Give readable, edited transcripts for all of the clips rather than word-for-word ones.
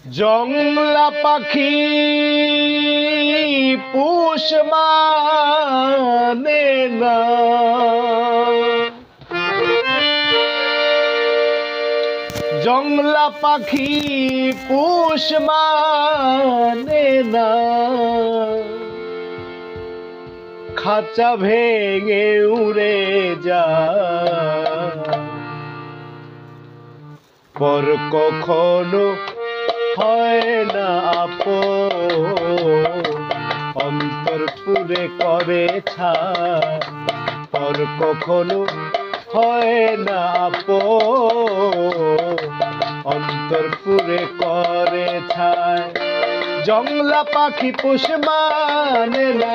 জংলা পাখি পুষ মানে না, জংলা পাখি পুষ মানে না, খাঁচা ভেঙে উড়ে যায়, পর কখনো হয় না আপন, অন্তর পুরে করে ছাই, পর কখনো হয় না আপন, অন্তর পুরে করে ছাই। জংলা পাখি পোষ মানে না,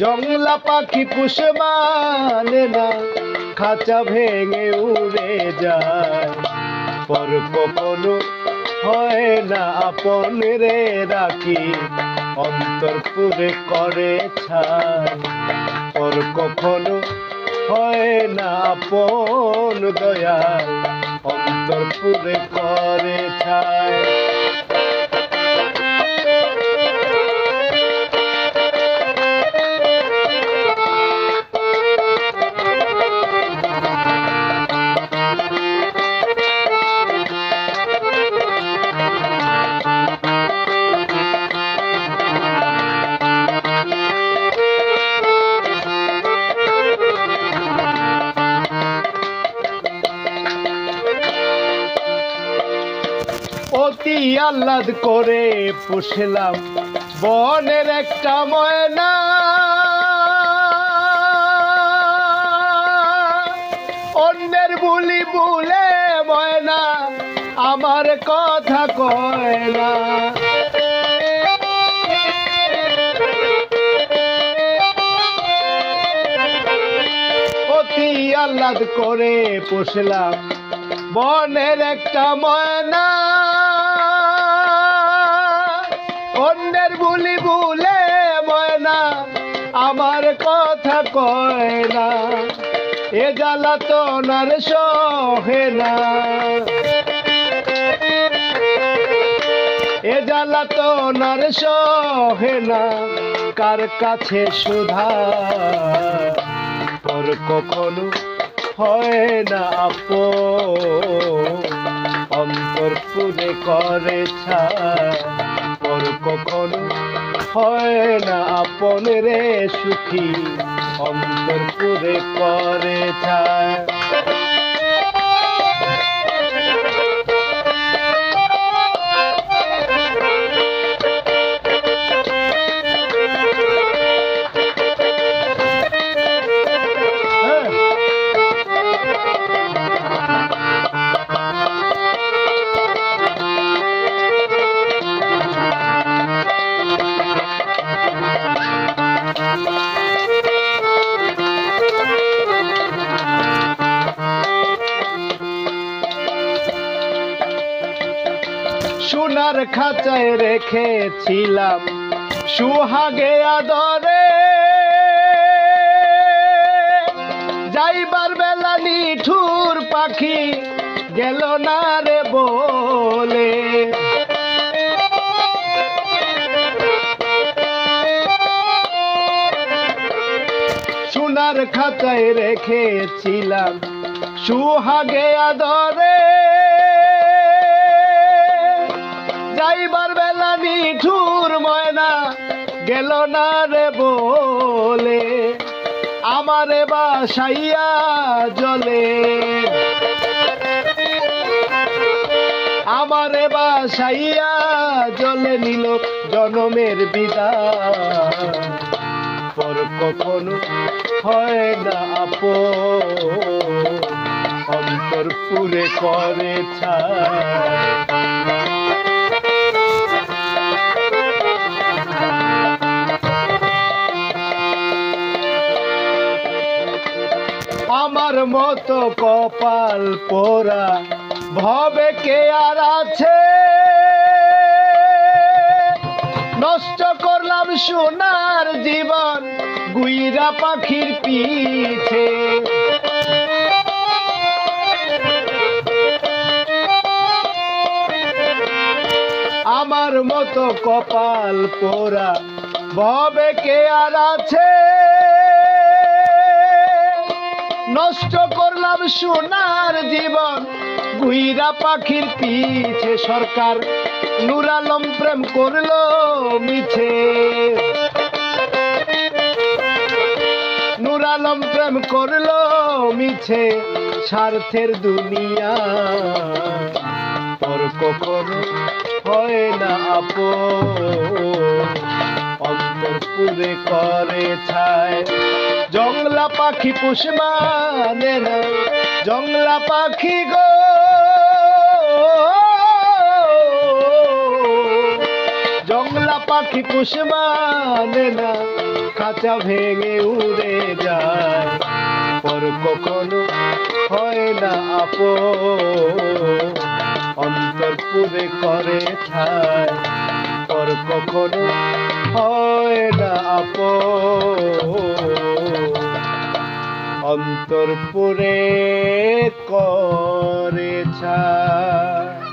জংলা পাখি পোষ মানে না, খাঁচা ভেঙে উড়ে যায়, পর কখনো হয় না আপন রে রাখি, অন্তর পুরে করে ছাই, পর কখনো হয় না আপন দয়াল, অন্তর পুরে করে ছাই। অতি আহ্লাদ করে পুষলাম বনের একটা ময়না, অন্যের বুলি বলে ময়না আমার কথা কয় না, অতি আহ্লাদ করে পুষলাম বনের একটা ময়না, অন্যের বুলি বলে ময়না আমার কথা কয় না, এ জ্বালাতন আর সহে না, এ জ্বালাতন আর সহে না, কার কাছে সুধা, পর কখনো হয় না আপন, অন্তর পুরে করে ছাই, পর কখনো হয় না আপন রে সুখী, অন্তর পুরে করে ছাই। সোনার খাঁচায় রেখেছিলাম সুহাগে আদরে, যাইবার বেলা নিঠুর পাখি গেল না রে বলে, সোনার খাঁচায় রেখেছিলাম সুহাগে আদরে, যাইবার বেলা নিঠুর ময়না গেল না রে বলে, আমারে বাসাইয়া জলে, আমারে বাসাইয়া জলে নিল জনমের বিদায়, পর কখনো হয় না আপন, অন্তর পুরে করে ছাই। আমার মতো কপাল পোড়া ভবে কে আর আছে, নষ্ট করলাম সোনার জীবন গুইরা পাখির পিছে, তো কপাল পোড়া ভবে কে আর আছে, নষ্ট করলাম সোনার জীবন গুইরা পাখির পিছে। সরকার নূর আলম প্রেম করলো মিছে, নূর আলম প্রেম করলো মিছে স্বার্থের দুনিয়া। তোর কখনো হয় না আপন, অন্তর পুরে করে ছায়। জংলা পাখি পোষ মানে না, জংলা পাখি গো, জংলা পাখি পোষ মানে না, খাঁচা ভেঙে উড়ে যায়। পর কখনো হয় না আপন, অন্তর পুরে করে ছায়। পর কখনো হয় না আপন, অন্তর পুরে করে ছায়।